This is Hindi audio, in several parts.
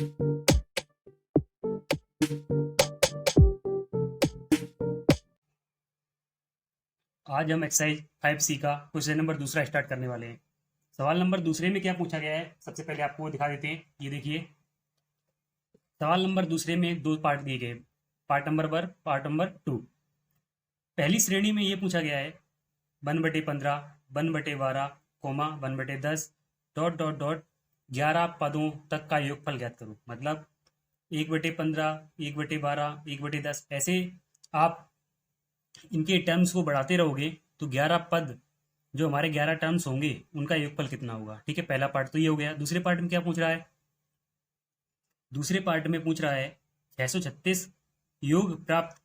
आज हम एक्सरसाइज 5C का क्वेश्चन नंबर दूसरा स्टार्ट करने वाले हैं। सवाल नंबर दूसरे में क्या पूछा गया है, सबसे पहले आपको दिखा देते हैं। ये देखिए, सवाल नंबर दूसरे में दो पार्ट दिए गए, पार्ट नंबर 1, पार्ट नंबर 2। पहली श्रेणी में ये पूछा गया है 1/15, 1/12, कोमा 1/10, डॉट डॉट डॉट 11 पदों तक का योगफल ज्ञात करो। मतलब 1/15, 1/12, 1/10 ऐसे आप इनके टर्म्स को बढ़ाते रहोगे तो 11 पद जो हमारे 11 टर्म्स होंगे उनका योगफल कितना होगा। ठीक है, पहला पार्ट तो ये हो गया। दूसरे पार्ट में क्या पूछ रहा है, दूसरे पार्ट में पूछ रहा है 636 योग प्राप्त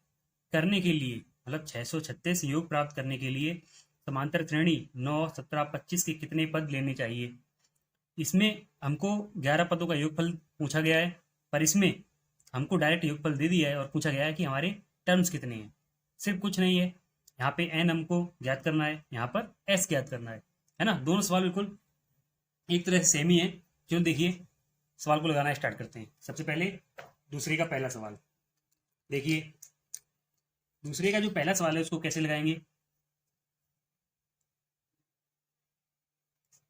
करने के लिए, मतलब 636 योग प्राप्त करने के लिए समांतर श्रेणी 9, 17, 25 के कितने पद लेने चाहिए। इसमें हमको 11 पदों का योगफल पूछा गया है, पर इसमें हमको डायरेक्ट योगफल दे दिया है और पूछा गया है कि हमारे टर्म्स कितने हैं। सिर्फ कुछ नहीं है, यहाँ पे n हमको ज्ञात करना है, यहाँ पर s ज्ञात करना है ना। दोनों सवाल बिल्कुल एक तरह से सेम ही है। क्यों, देखिए सवाल को लगाना स्टार्ट करते हैं। सबसे पहले दूसरे का पहला सवाल देखिए, दूसरे का जो पहला सवाल है उसको कैसे लगाएंगे।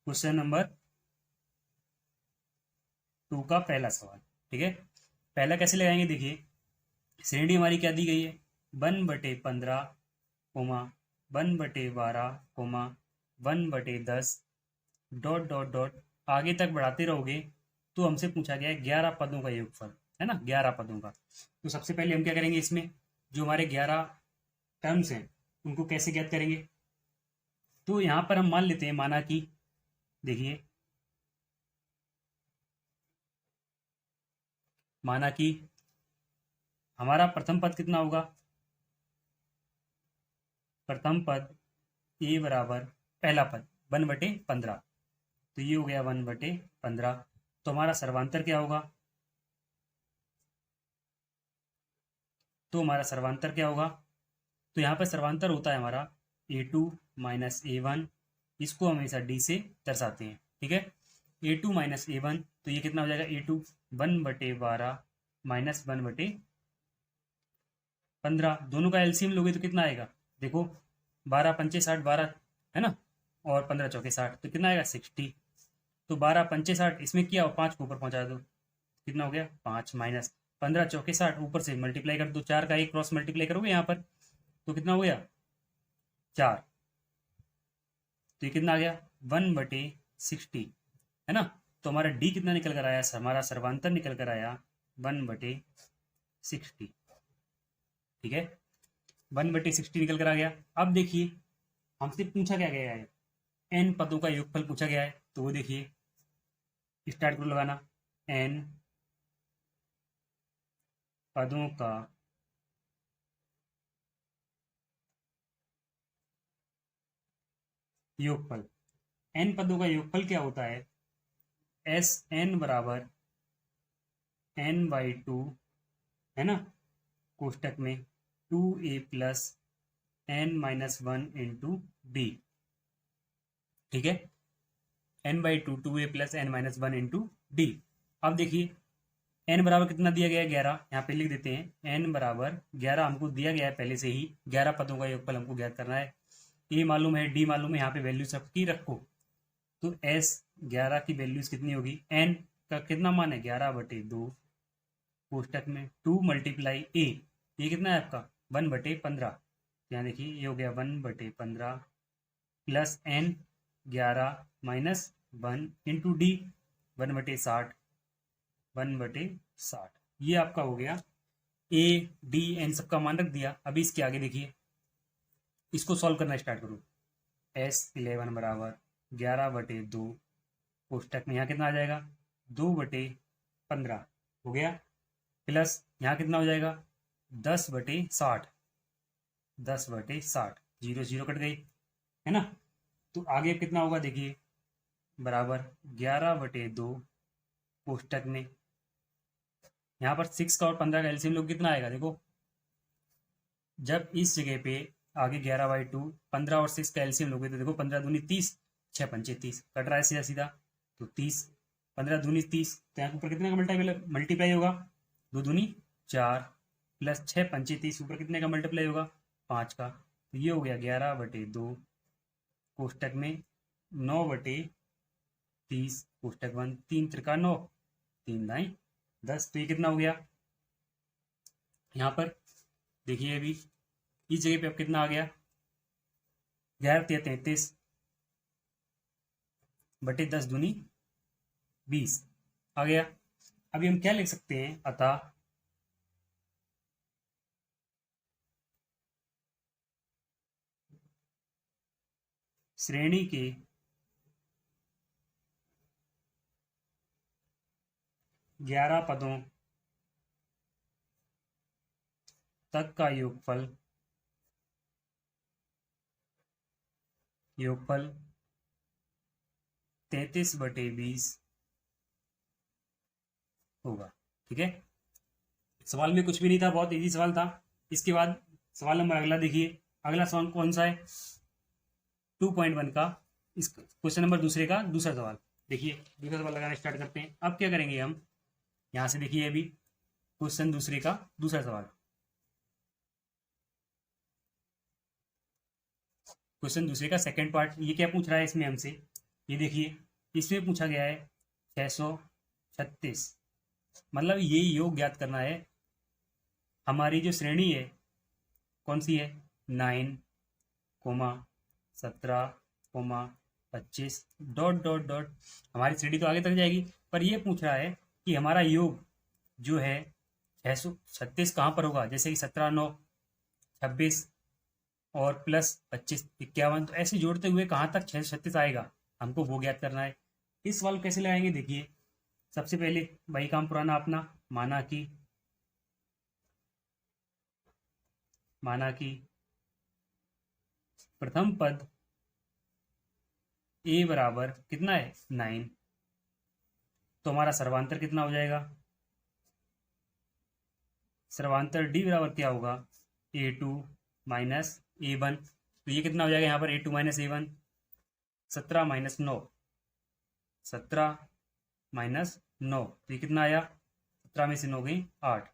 क्वेश्चन नंबर 2 का पहला सवाल, ठीक है। पहला कैसे लगाएंगे, देखिए श्रेणी हमारी क्या दी गई है 1/15, 1/12, 1/10, डॉट डॉट डॉट आगे तक बढ़ाते रहोगे तो हमसे पूछा गया है 11 पदों का योगफल, है ना, 11 पदों का। तो सबसे पहले हम क्या करेंगे, इसमें जो हमारे 11 टर्म्स हैं उनको कैसे ज्ञात करेंगे। तो यहाँ पर हम मान लेते हैं, माना कि देखिए, माना कि हमारा प्रथम पद कितना होगा, प्रथम पद ए बराबर पहला पद 1/15, तो ये हो गया 1/15। तो हमारा सर्वांतर क्या होगा, तो हमारा सर्वांतर क्या होगा, तो यहाँ पर सर्वांतर होता है हमारा A2 माइनस A1, इसको हमेशा D से दर्शाते हैं। ठीक है, A2 माइनस A1, तो ये कितना हो जाएगा A2 1/12 माइनस 1/15। दोनों का एलसीएम लोगे तो कितना आएगा, देखो 12 पंचे 60, 12 है ना, और 15 चौके 60, तो कितना आएगा 60। तो 12 पंचे 60, इसमें क्या हो 5 को ऊपर पहुंचा दो, कितना हो गया 5, माइनस 15 चौके 60, ऊपर से मल्टीप्लाई कर दो, 4 का एक क्रॉस मल्टीप्लाई करोगे यहाँ पर तो कितना हो गया 4, तो ये कितना आ गया 1/60, है ना। तो हमारा डी कितना निकल कर आया, हमारा सर्वांतर निकल कर आया 1/60। ठीक है, 1/60 निकल कर आ गया। अब देखिए हमसे पूछा क्या गया है, n पदों का योगफल पूछा गया है। तो वो देखिए स्टार्ट करो लगाना, n पदों का योगफल, n पदों का योगफल क्या होता है, एस एन बराबर n/2, है ना, कोष्टक में 2a plus n-1 into D. ठीक है, n/2 2a plus n-1 into D. अब देखिए n बराबर कितना दिया गया है 11, यहाँ पे लिख देते हैं n बराबर 11 हमको दिया गया है पहले से ही, 11 पदों का योगफल हमको ज्ञात करना है। ए मालूम है, डी मालूम है, यहाँ पे वैल्यू सबकी रखो। तो s 11 की वैल्यूज कितनी होगी, n का कितना मान है 11/2, कोष्टक में 2 मल्टीप्लाई a, ये कितना है आपका 1/15। यहाँ देखिए ये हो गया 1/15 plus n 11 minus 1 into D 1/60, 1/60। ये आपका हो गया a d n सबका मान रख दिया। अभी इसके आगे देखिए, इसको सॉल्व करना स्टार्ट करो। S11 बराबर 11/2, कोष्टक में यहाँ कितना आ जाएगा 2/15 हो गया, प्लस यहाँ कितना हो जाएगा 10/60, 10/60, 0 0 कट गई, है ना। तो आगे कितना होगा देखिए, बराबर 11/2, कोष्टक में यहाँ पर 6 का और 15 का एलसीएम लोग कितना आएगा, देखो जब इस जगह पे आगे 11/2, 15 और 6 का एलसीएम लोगे तो देखो 15 दूनी 30, 6 पंचे 30, कट रहा है सीधा सीधा, तो 30 15 दूनी 30, तो यहाँ ऊपर कितने का मल्टीप्लाई होगा, 2 दूनी 4 प्लस 6 पंचे 30, ऊपर कितने का मल्टीप्लाई होगा, 5 का। तो ये हो गया 11/2 कोष्टक में 9/30 कोष्टक बंद, 3 त्रिका 9, 3 दाई 10। तो ये कितना हो गया, यहाँ पर देखिए अभी इस जगह पे अब कितना आ गया, 11×33 बटे 10 दूनी 20 आ गया। अभी हम क्या लिख सकते हैं, अतः श्रेणी के 11 पदों तक का योगफल 33/20 होगा। ठीक है, सवाल में कुछ भी नहीं था, बहुत इजी सवाल था। इसके बाद सवाल नंबर अगला देखिए, अगला सवाल कौन सा है, 2.1 का, इस क्वेश्चन नंबर दूसरे का दूसरा सवाल। देखिए दूसरा सवाल लगाना स्टार्ट करते हैं। अब क्या करेंगे हम, यहाँ से देखिए अभी क्वेश्चन दूसरे का दूसरा सवाल, क्वेश्चन दूसरे का सेकंड पार्ट। ये क्या पूछ रहा है इसमें हमसे, ये देखिए इसमें पूछा गया है 636, मतलब ये योग ज्ञात करना है। हमारी जो श्रेणी है कौन सी है, 9, 17, 25 डॉट डॉट डॉट, हमारी श्रेणी तो आगे तक जाएगी, पर ये पूछ रहा है कि हमारा योग जो है 636 कहाँ पर होगा, जैसे कि 17, 9, 26 और प्लस 25, 51, तो ऐसे जोड़ते हुए कहाँ तक 636 आएगा, हमको वो ज्ञात करना है। इस सवाल कैसे लगाएंगे, देखिए सबसे पहले वही काम पुराना अपना, माना कि प्रथम पद a बराबर कितना है 9, तो हमारा सर्वांतर कितना हो जाएगा, सर्वांतर d बराबर क्या होगा, a2 माइनस a1। तो ये कितना हो जाएगा यहाँ पर a2 minus a1, 17 minus 9, 17 minus 9, तो ये कितना आया, 17 में से 9 गई 8,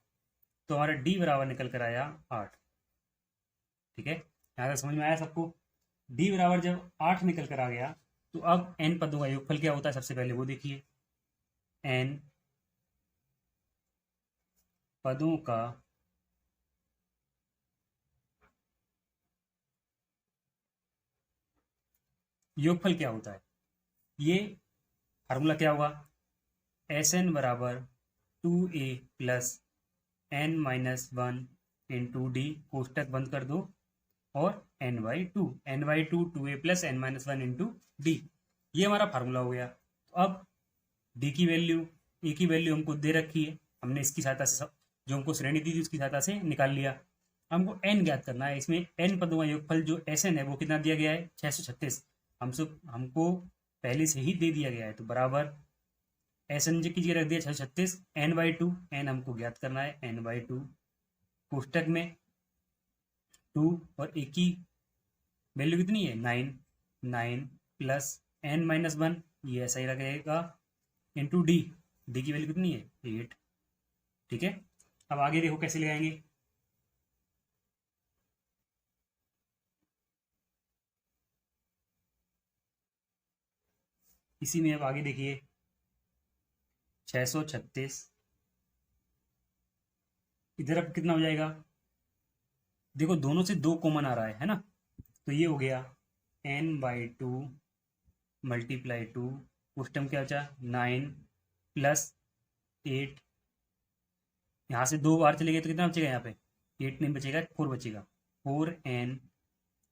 तो हमारा d बराबर निकल कर आया 8। ठीक है, यहाँ तक समझ में आया सबको। d बराबर जब 8 निकल कर आ गया, तो अब n पदों का योगफल क्या होता है, सबसे पहले वो देखिए, n पदों का योगफल क्या होता है, ये फार्मूला क्या होगा, Sn बराबर 2a plus n minus 1 into D, कोष्टक बंद कर दो, और n/2, 2a plus n minus 1 into D, ये हमारा फार्मूला हो गया। तो अब d की वैल्यू, a की वैल्यू हमको दे रखी है, हमने इसकी सहायता से जो हमको श्रेणी दी थी उसकी सहायता से निकाल लिया। हमको n ज्ञात करना है, इसमें n पदों का योगफल जो Sn है वो कितना दिया गया है 636, हमको पहले से ही दे दिया गया है, तो बराबर Sn की जगह रख दिया 636, n/2, n हमको ज्ञात करना है, n/2 कोष्टक में 2 और a की वैल्यू कितनी है 9 प्लस n माइनस 1, ये ऐसा ही रहेगा, इंटू डी की वैल्यू कितनी है 8। ठीक है, अब आगे देखो कैसे लगाएंगे, इसी में अब आगे देखिए 636, इधर अब कितना हो जाएगा, देखो दोनों से 2 कॉमन आ रहा है ना, तो ये हो गया n/2 मल्टीप्लाई 2, उस टाइम क्या बचा 9 प्लस 8, यहाँ से 2 बार चले गए तो कितना बचेगा, यहाँ पे 8 नहीं बचेगा, 4 बचेगा, 4n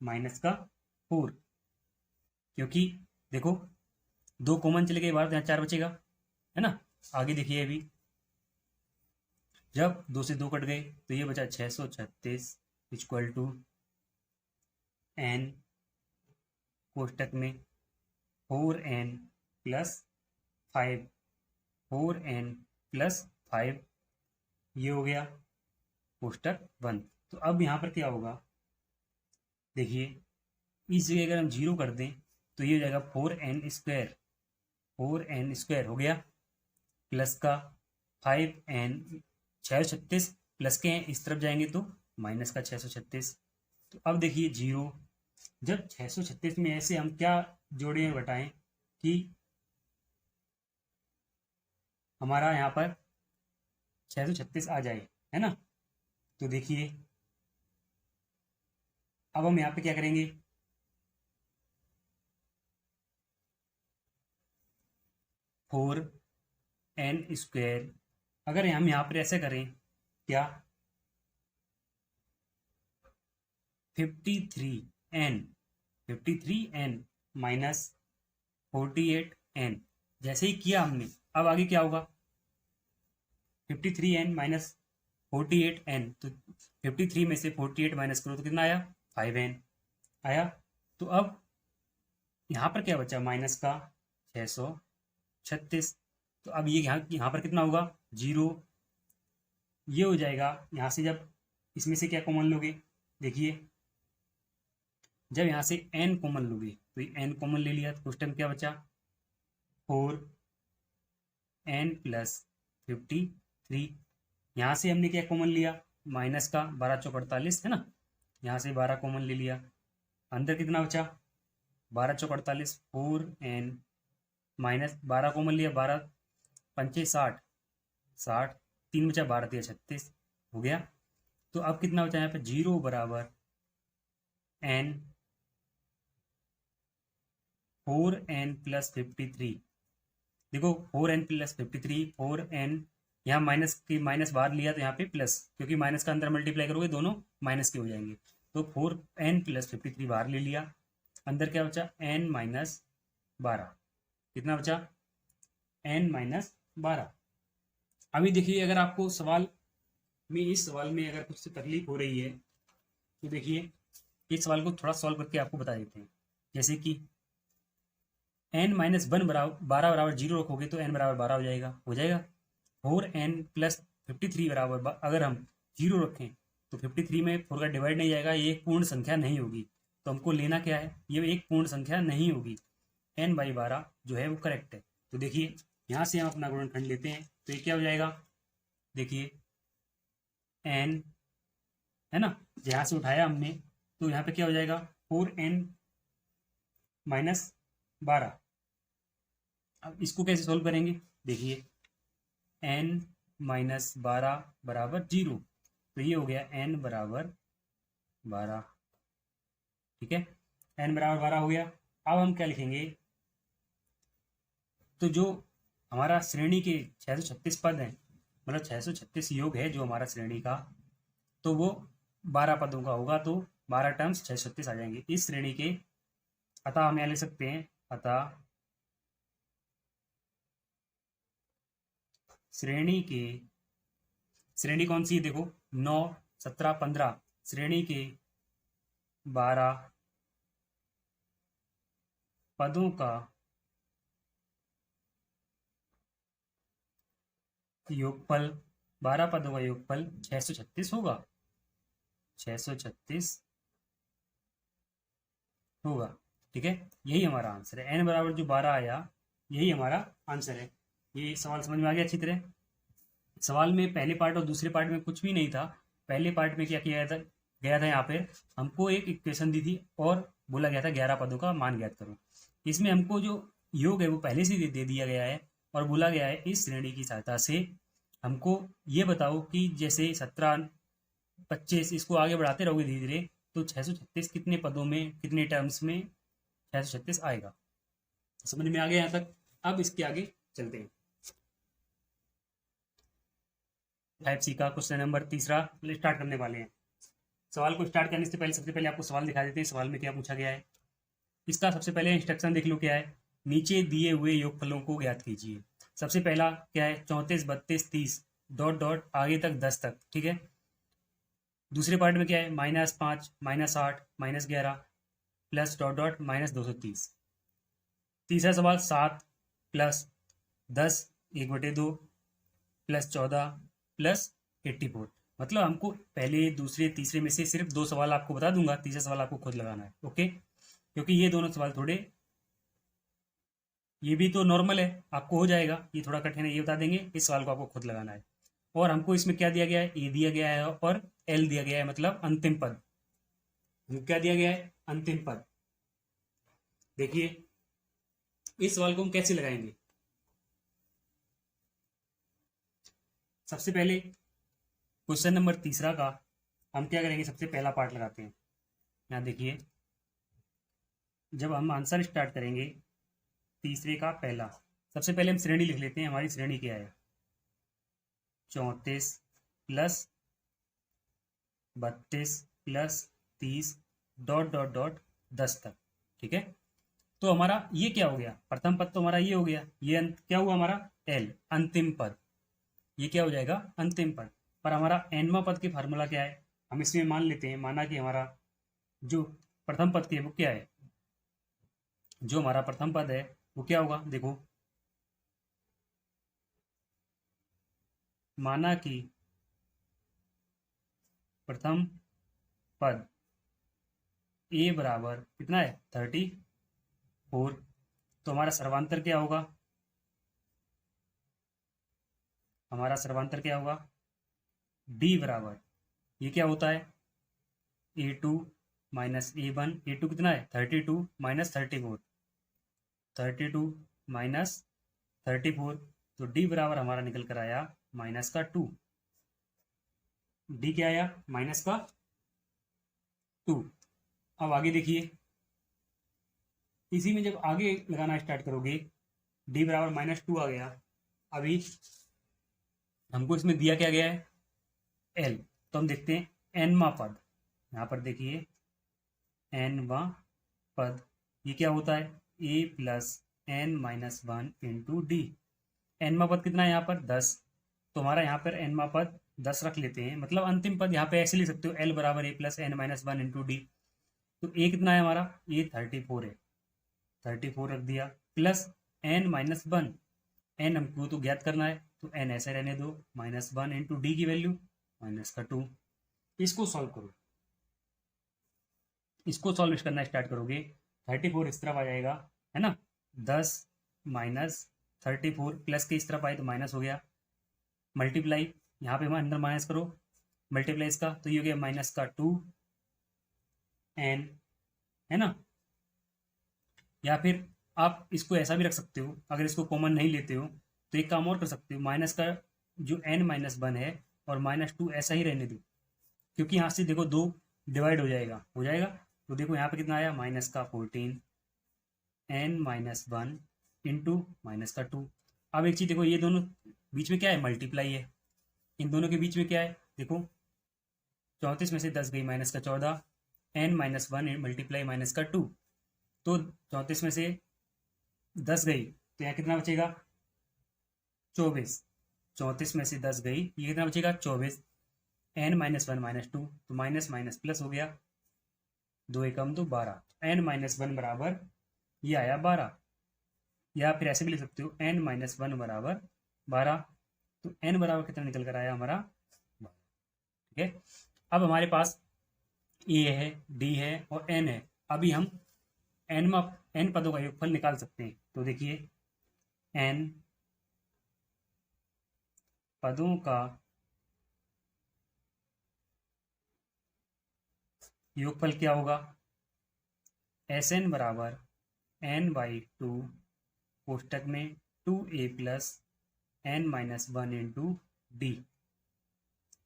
माइनस का 4, क्योंकि देखो 2 कॉमन चले गए बाहर, तो यहाँ 4 बचेगा, है ना। आगे देखिए अभी जब 2 से 2 कट गए तो ये बचा 636 इक्वल टू n कोष्टक में 4n प्लस 5, 4n प्लस 5, ये हो गया कोष्टक बंद। तो अब यहाँ पर क्या होगा, देखिए इस जगह अगर हम 0 कर दें तो ये हो जाएगा 4n स्क्वायर, 4n स्क्वायर हो गया, प्लस का 5n 636 प्लस के हैं, इस तरफ जाएंगे तो माइनस का 636। तो अब देखिए 0, जब 636 में ऐसे हम क्या जोड़ें घटाएं कि हमारा यहाँ पर 636 आ जाए, है ना। तो देखिए अब हम यहाँ पे क्या करेंगे, 4n²। अगर हम यहाँ पर ऐसे करें क्या, 53n माइनस 48n, जैसे ही किया हमने, अब आगे क्या होगा, 53n माइनस 48n, तो 53 में से 48 माइनस करो तो कितना आया, 5n आया। तो अब यहाँ पर क्या बचा, माइनस का 636। तो अब ये यहाँ पर कितना होगा, 0। ये हो जाएगा यहाँ से, जब इसमें से क्या कॉमन लोगे, देखिए जब यहाँ से n कॉमन लोगे तो ये n कॉमन ले लिया, तो उस टाइम क्या बचा, 4n प्लस 53। यहाँ से हमने क्या कॉमन लिया, माइनस का 12 चौक 48, है ना, यहाँ से 12 कॉमन ले लिया, अंदर कितना बचा, 12 चौक 48, 4n माइनस 12 कॉमन लिया, 12 पंचे 60, 3 बचा, 12 3 36 हो गया। तो अब कितना बचा यहाँ पे, 0 बराबर n 4n प्लस 53। देखो 4n प्लस 53, 4n यहाँ माइनस की माइनस बाहर लिया तो यहाँ पे प्लस, क्योंकि माइनस का अंदर मल्टीप्लाई करोगे दोनों माइनस के हो जाएंगे। तो 4n प्लस 53 बाहर ले लिया, अंदर क्या बचा, n माइनस 12, कितना बचा, n माइनस 12। अभी देखिए अगर आपको सवाल में, इस सवाल में अगर कुछ तकलीफ हो रही है तो देखिए इस सवाल को थोड़ा सॉल्व करके आपको बता देते हैं। जैसे कि n माइनस 1 बराबर 12 बराबर 0 रखोगे तो n बराबर 12 हो जाएगा। 4n प्लस 53 बराबर अगर हम 0 रखें तो 53 में 4 का डिवाइड नहीं जाएगा, ये एक पूर्ण संख्या नहीं होगी। तो हमको लेना क्या है, ये एक पूर्ण संख्या नहीं होगी, n/12 जो है वो करेक्ट है। तो देखिए यहाँ से हम अपना गुणनखंड लेते हैं तो ये क्या हो जाएगा, देखिए n, है ना, यहाँ से उठाया हमने तो यहाँ पे क्या हो जाएगा, 4n माइनस 12। अब इसको कैसे सोल्व करेंगे, देखिए n माइनस 12 बराबर 0, तो ये हो गया n बराबर 12, ठीक है, n बराबर 12 हो गया। अब हम क्या लिखेंगे, तो जो हमारा श्रेणी के 636 पद हैं, मतलब 636 योग है जो हमारा श्रेणी का, तो वो 12 पदों का होगा, तो 12 टर्म्स 636 आ जाएंगे इस श्रेणी के। अतः हम यहाँ लिख सकते हैं, अतः श्रेणी कौन सी है, देखो 9 17 15, श्रेणी के 12 पदों का योगफल, 12 पदों का योगफल 636 होगा, 636 होगा, ठीक है। यही हमारा आंसर है, n बराबर जो 12 आया यही हमारा आंसर है। ये सवाल समझ में आ गया अच्छी तरह। सवाल में पहले पार्ट और दूसरे पार्ट में कुछ भी नहीं था। पहले पार्ट में क्या किया गया था यहाँ पे हमको एक इक्वेशन दी थी और बोला गया था 11 पदों का मान ज्ञात करो। इसमें हमको जो योग है वो पहले से दे दिया गया है और बोला गया है इस श्रेणी की सहायता से हमको ये बताओ कि जैसे 17 25 इसको आगे बढ़ाते रहोगे धीरे धीरे तो 636 कितने पदों में, कितने टर्म्स में 636 आएगा। समझ में आ गया यहाँ तक। अब इसके आगे चलते हैं। 5C का क्वेश्चन नंबर 3 स्टार्ट करने वाले हैं। सवाल को स्टार्ट करने से पहले सबसे पहले आपको सवाल दिखा देते हैं। सवाल में क्या पूछा गया है इसका सबसे पहले इंस्ट्रक्शन देख लो क्या है। नीचे दिए हुए योगफलों को ज्ञात कीजिए। सबसे पहला क्या है 34 32 30 डॉट डॉट आगे तक 10 तक, ठीक है। दूसरे पार्ट में क्या है -5 -8 -11 प्लस डॉट डॉट -230। तीसरा सवाल 7 प्लस 10 1/2 प्लस 14 प्लस 84। मतलब हमको पहले दूसरे तीसरे में से सिर्फ 2 सवाल आपको बता दूंगा, तीसरा सवाल आपको खुद लगाना है, ओके। क्योंकि ये दोनों सवाल थोड़े ये भी तो नॉर्मल है, आपको हो जाएगा। ये थोड़ा कठिन है, ये बता देंगे। इस सवाल को आपको खुद लगाना है। और हमको इसमें क्या दिया गया है, ए दिया गया है और एल दिया गया है, मतलब अंतिम पद। हमको क्या दिया गया है, अंतिम पद। देखिए इस सवाल को हम कैसे लगाएंगे। सबसे पहले क्वेश्चन नंबर तीसरा का हम क्या करेंगे, सबसे पहला पार्ट लगाते हैं। यहाँ देखिए, जब हम आंसर स्टार्ट करेंगे तीसरे का पहला, सबसे पहले हम श्रेणी लिख लेते हैं। हमारी श्रेणी क्या है, 34 plus 32 plus 30 dot dot dot 10 तक। ठीक है, तो हमारा ये क्या हो गया, प्रथम पद तो हमारा ये हो गया। ये क्या हुआ हमारा, एल, अंतिम पद। ये क्या हो जाएगा, अंतिम पद। पर हमारा एनवा पद की फार्मूला क्या है, हम इसमें मान लेते हैं, माना कि हमारा जो प्रथम पद की है वो क्या है, जो हमारा प्रथम पद है वो क्या होगा। देखो, माना कि प्रथम पद ए बराबर कितना है, 34, तो हमारा सर्वांतर क्या होगा, हमारा सर्वांतर क्या होगा, डी बराबर, ये क्या होता है, A2 माइनस A1। A2 कितना है, 32 माइनस 34, 32 माइनस 34, तो डी बराबर हमारा निकल कर आया माइनस का 2। डी क्या आया, माइनस का 2। अब आगे देखिए, इसी में जब आगे लगाना स्टार्ट करोगे, डी बराबर माइनस 2 आ गया। अभी हमको इसमें दिया क्या गया है, एल, तो हम देखते हैं एनवा पद। यहाँ पर देखिए एनवा पद, ये क्या होता है, A plus N minus 1 into D. एनवा पद कितना है यहाँ पर, 10, तो हमारा यहाँ पर एनवा पद 10 रख लेते हैं। मतलब अंतिम पद यहाँ पे ऐसे लिख सकते हो, एल बराबर A plus N minus 1 into D. तो ए कितना है हमारा, ए 34 है, 34 रख दिया, प्लस एन माइनस 1, एन हमको तो ज्ञात करना है, तो एन ऐसे रहने दो, माइनस 1 इंटू डी की वैल्यू माइनस का 2। इसको सॉल्व करो, इसको सॉल्व करना स्टार्ट करोगे, 34 इस तरफ आ जाएगा, है ना, 10 माइनस 34 प्लस के इस तरफ आए तो माइनस हो गया, मल्टीप्लाई, यहाँ पे हमारे अंदर माइनस करो, मल्टीप्लाई इसका, तो ये हो गया माइनस का 2 एन, है ना। या फिर आप इसको ऐसा भी रख सकते हो, अगर इसको कॉमन नहीं लेते हो तो एक काम और कर सकते हो, माइनस का जो एन माइनस 1 है और माइनस 2 ऐसा ही रहने दो, क्योंकि यहाँ से देखो 2 डिवाइड हो जाएगा, हो जाएगा। तो देखो यहाँ पे कितना आया, माइनस का 14 एन माइनस 1 इंटू माइनस का 2। अब एक चीज़ देखो, ये दोनों बीच में क्या है, मल्टीप्लाई है, इन दोनों के बीच में क्या है, देखो 34 में से 10 गई, माइनस का 14, एन माइनस 1 मल्टीप्लाई माइनस का 2, तो 34 में से 10 गई तो यहाँ कितना बचेगा, 24, 34 में से 10 गई, ये कितना बचेगा 24, एन माइनस 1 माइनस 2, तो माइनस माइनस प्लस हो गया, 2 एकम 2 12, एन माइनस 1 बराबर ये आया 12। या फिर ऐसे भी लिख सकते हो, एन माइनस 1 बराबर 12, तो एन बराबर कितना निकल कर आया हमारा 12। ठीक है, अब हमारे पास ए है, डी है और एन है। अभी हम एन पदों का योगफल निकाल सकते हैं। तो देखिए एन पदों का योगफल क्या होगा, एस एन बराबर एन बाई 2 कोष्टक में 2a plus N minus 1 into D.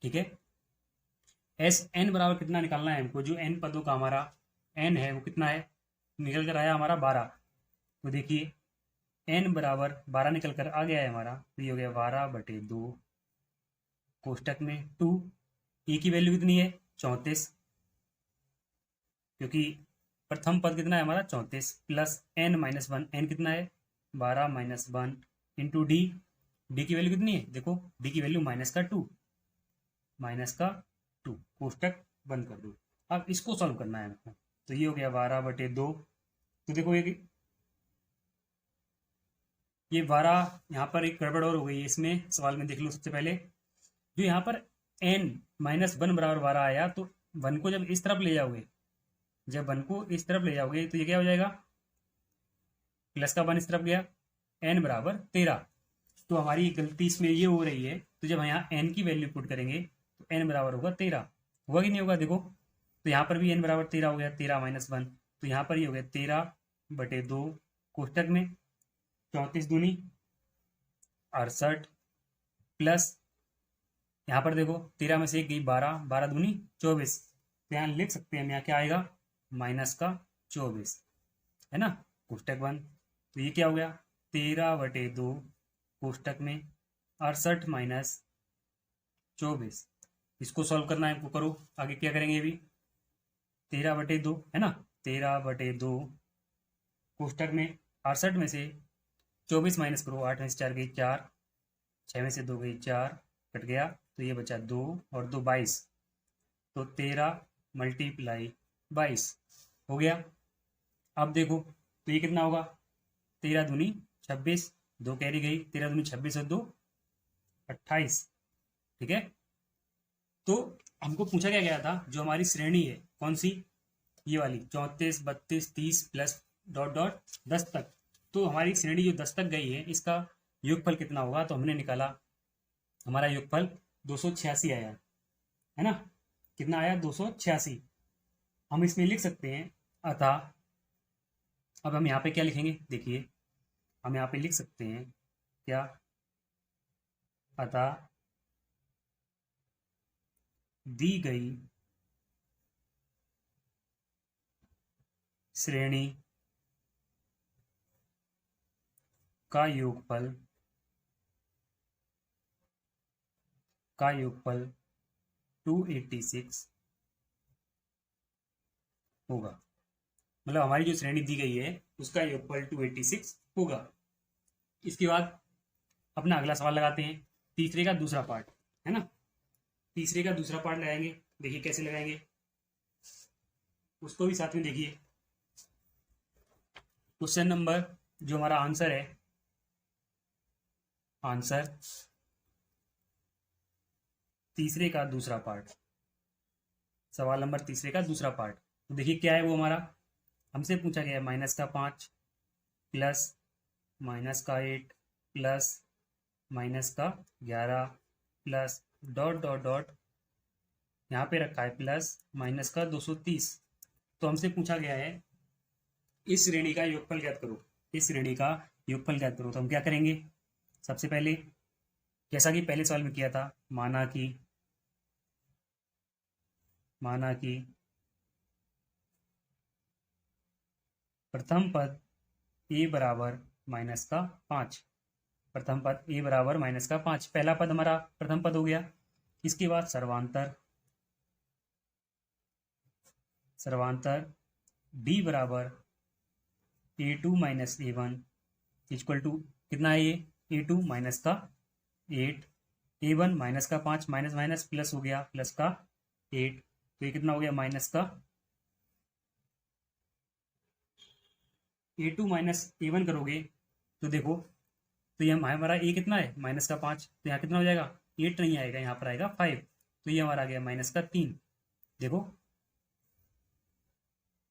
ठीक है, एस एन बराबर कितना निकालना है हमको, जो एन पदों का हमारा एन है वो कितना है, निकल कर आया हमारा 12। तो देखिए एन बराबर 12 निकल कर आ गया है हमारा, तो ये हो गया 12/2 कोष्टक में 2, ए की वैल्यू कितनी है 34, क्योंकि प्रथम पद कितना है हमारा 34, प्लस एन माइनस 1, एन कितना है 12 माइनस 1 इंटू डी, डी की वैल्यू कितनी है, देखो डी की वैल्यू माइनस का 2, कोष्टक बंद कर दो। अब इसको सॉल्व करना है हमको, तो ये हो गया 12/2। तो देखो ये 12, यहाँ पर एक गड़बड़ और हो गई है इसमें सवाल में, देख लो सबसे पहले, जो यहाँ पर एन माइनस 1 बराबर 12 आया, तो 1 को जब इस तरफ ले जाओगे, जब 1 को इस तरफ ले जाओगे तो ये क्या हो जाएगा, प्लस का 1 इस तरफ गया, n बराबर 13। तो हमारी गलती इसमें ये हो रही है, तो जब हम यहाँ n की वैल्यू पुट करेंगे तो n बराबर होगा 13। होगा कि नहीं होगा देखो, तो यहाँ पर भी n बराबर 13 हो गया, 13 - 1, तो यहाँ पर ये हो गया 13/2 कोष्टक में 34 दूनी 68 प्लस यहाँ पर देखो 13 में से एक गई 12, 12 दूनी 24, तो यहाँ लिख सकते हैं हम, यहाँ क्या आएगा -24, है ना, कोष्टक बंद। तो ये क्या हो गया 13/2 कोष्टक में 68 - 24। इसको सॉल्व करना है, हमको करो। आगे क्या करेंगे, अभी 13/2 है ना, 13/2 कोष्टक में 68 में से 24 माइनस करो, 8 में से 4 गई 4, 6 में से 2 गई 4, कट गया, तो ये बचा 2 और 2 22, तो 13 × 22 हो गया। अब देखो तो ये कितना होगा 13 दूनी 26, 2 कैरी गई, 13 दूनी 26 और 2 28, ठीक है। तो हमको पूछा क्या गया था, जो हमारी श्रेणी है कौन सी, ये वाली 34, 32, 30 प्लस डॉट डॉट 10 तक, तो हमारी श्रेणी जो 10 तक गई है इसका योगफल कितना होगा, तो हमने निकाला हमारा योगफल 286 आया, है ना, कितना आया 286। हम इसमें लिख सकते हैं अतः, अब हम यहाँ पे क्या लिखेंगे, देखिए हम यहाँ पे लिख सकते हैं क्या, अतः दी गई श्रेणी का योगफल 286 होगा। मतलब हमारी जो श्रेणी दी गई है उसका योगफल 286 होगा। इसके बाद अपना अगला सवाल लगाते हैं, तीसरे का दूसरा पार्ट, है ना, तीसरे का दूसरा पार्ट लगाएंगे। देखिए कैसे लगाएंगे, उसको भी साथ में देखिए। क्वेश्चन नंबर जो हमारा आंसर है, आंसर तीसरे का दूसरा पार्ट, सवाल नंबर तीसरे का दूसरा पार्ट, तो देखिए क्या है वो हमारा, हमसे पूछा गया है -5 plus -8 plus -11 plus dot dot dot यहाँ पे रखा है प्लस -230। तो हमसे पूछा गया है इस श्रेणी का योगफल ज्ञात करो, इस श्रेणी का योगफल ज्ञात करो। तो हम क्या करेंगे, सबसे पहले जैसा कि पहले सवाल में किया था, माना कि प्रथम पद a बराबर -5, प्रथम पद a बराबर -5, पहला पद हमारा प्रथम पद हो गया। इसके बाद सर्वांतर b बराबर a2 - a1 इक्वल टू कितना है ये a2 -8, a1 -5, minus minus plus हो गया, +8, तो ये कितना हो गया -a2 - a1 करोगे तो देखो, तो ये हमारा a कितना है -5, तो यहाँ कितना हो जाएगा 8 नहीं आएगा, यहाँ पर आएगा 5, तो ये हमारा आ गया -3। देखो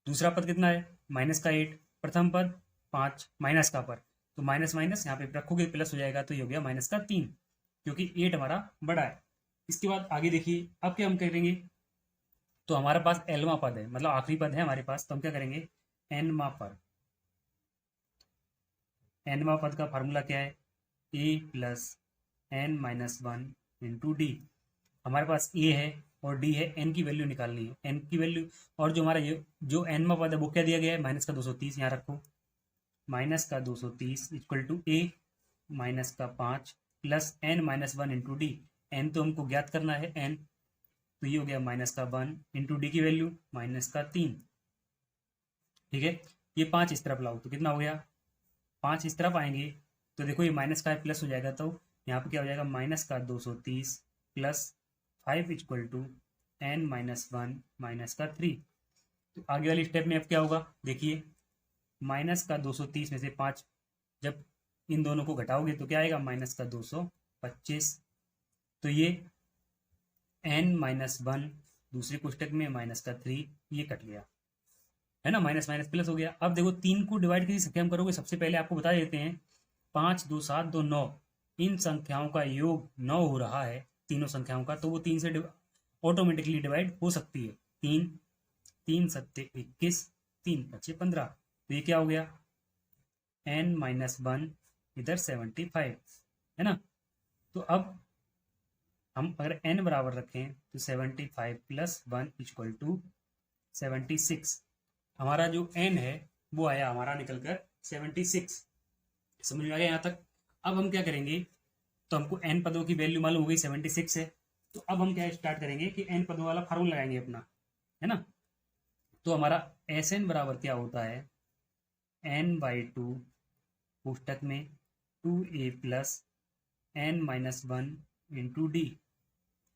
दूसरा पद कितना है -8, प्रथम पद 5 माइनस का पर, तो माइनस माइनस यहाँ पे रखोगे प्लस हो जाएगा, तो ये हो गया -3, क्योंकि 8 हमारा बड़ा है। इसके बाद आगे देखिए, अब क्या हम करेंगे, तो हमारे पास एलवा पद है, मतलब आखिरी पद है हमारे पास, तो हम क्या करेंगे एनवा पद, एनवा पद का फार्मूला क्या है a + n - 1 × d। हमारे पास a है और d है, n की वैल्यू निकालनी है, n की वैल्यू, और जो हमारा ये जो nवा पद है वो क्या दिया गया है -230, यहाँ रखो -230 equal to a -5 plus n - 1 × d। n तो हमको ज्ञात करना है n, तो ये हो गया -1 × d की वैल्यू -3, ठीक है। ये 5 इस तरफ लाओ तो कितना हो गया, 5 इस तरफ आएंगे तो देखो ये माइनस का प्लस हो जाएगा, तो यहाँ पे क्या हो जाएगा -230 प्लस 5 इक्वल टू n - 1 -3। तो आगे वाली स्टेप में अब क्या होगा, देखिए -230 में से 5 जब इन दोनों को घटाओगे तो क्या आएगा -225, तो ये n - 1 दूसरे कोष्टक में -3, ये कट गया, है ना, माइनस माइनस प्लस हो गया। अब देखो 3 को डिवाइड किसी संख्या में करोगे, सबसे पहले आपको बता देते हैं 5 2 7 2 9 इन संख्याओं का योग 9 हो रहा है, तीनों संख्याओं का, तो वो 3 से ऑटोमेटिकली डिवाइड हो सकती है। 3 3 सत्ते 21, 3 पचे 15, तो ये क्या हो गया n-1 इधर 75 है ना। तो अब हम अगर n बराबर रखें तो 75 + 1 = 76। हमारा जो n है वो आया हमारा निकल कर 76। समझ में आ गया यहाँ तक। अब हम क्या करेंगे, तो हमको n पदों की वैल्यू मालूम हो गई 76 है, तो अब हम क्या स्टार्ट करेंगे कि n पदों वाला फार्मूला लगाएंगे अपना, है ना। तो हमारा Sn बराबर क्या होता है, n/2 पुस्तक में 2a + n-1 × d,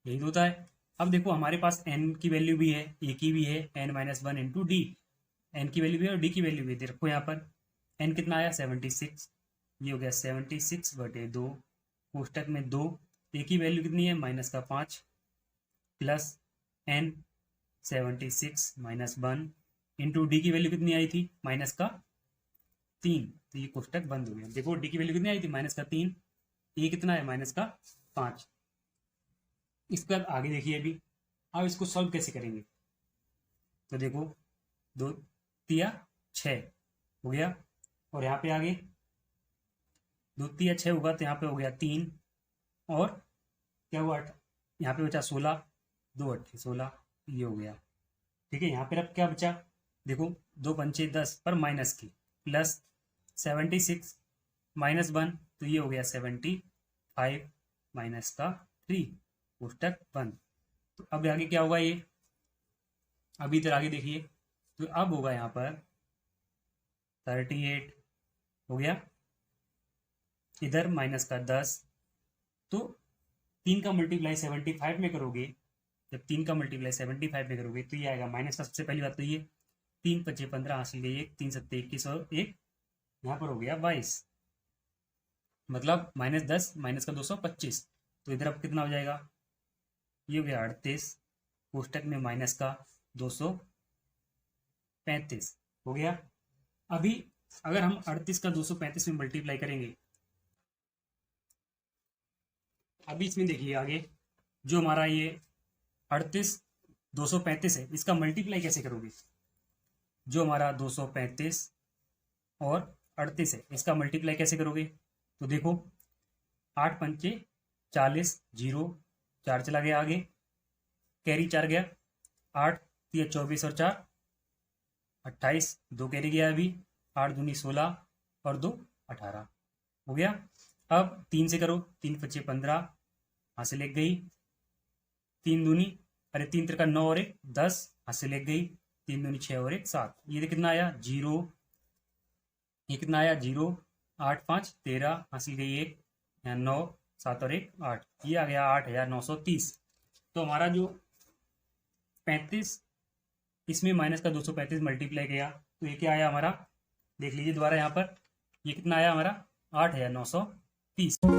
यही होता है। अब देखो हमारे पास n की वैल्यू भी है, a की भी है, n-1 × d, n की वैल्यू भी है और d की वैल्यू भी है। देखो यहाँ पर n कितना आया 76, ये हो गया 76/2 पुस्तक में 2, a की वैल्यू कितनी है -5 + n 76 - 1 × d की वैल्यू कितनी आई थी -3, तो ये कोष्टक बंद हो गया। देखो d की वैल्यू कितनी आई थी -3, a कितना है -5। इसके बाद आगे देखिए अभी, अब इसको सॉल्व कैसे करेंगे, तो देखो 2 तिया 6 हो गया, और यहाँ पे आगे 2 तिया 6 होगा तो यहाँ पे हो गया 3, और क्या हुआ यहाँ पे बचा 16, 2 8 16, ये हो गया। ठीक है, यहाँ पे अब क्या बचा, देखो 2 पंचे 10 पर माइनस की, प्लस 76 -1, तो ये हो गया 75 -3 पुस्तक बंद। तो अब आगे क्या होगा, ये अभी इधर आगे देखिए, तो अब होगा यहाँ पर 38 हो गया, इधर -10, तो 3 का मल्टीप्लाई 75 में करोगे, जब 3 का मल्टीप्लाई 75 में करोगे तो ये आएगा माइनस का, सबसे पहली बात तो ये 3 पचे 15 हासिल गई 1, 3 सत्ते 21 और 1 यहाँ पर हो गया 22, मतलब -10 माइनस का 225, तो इधर अब कितना हो जाएगा, ये हो गया 38 पुस्तक में माइनस का 235 हो गया। अभी अगर हम 38 का 235 में मल्टीप्लाई करेंगे, अभी इसमें देखिए आगे जो हमारा ये 38 235 है, इसका मल्टीप्लाई कैसे करोगे, जो हमारा 235 और 38 है इसका मल्टीप्लाई कैसे करोगे, तो देखो 8 पंचे 40, 0 4 चला गया आगे, कैरी 4 गया, 8 3 24 और 4 28, 2 कैरी गया अभी, 8 दूनी 16 और 2 18 हो गया। अब 3 से करो, 3 पचे 15 हाथ से लेग गई, 3 दूनी अरे 3 3 9 और 1 10 हाथ से लेग गई, 3 दूनी 6 और 1 7, ये कितना आया 0, ये कितना आया 0, 8 5 13 हासिल गई 1, यहाँ 9 7 और 1 8, ये आ गया 8930। तो हमारा जो 35 इसमें माइनस का 235 मल्टीप्लाई किया तो ये क्या आया हमारा, देख लीजिए दोबारा यहाँ पर, ये कितना आया हमारा 8930।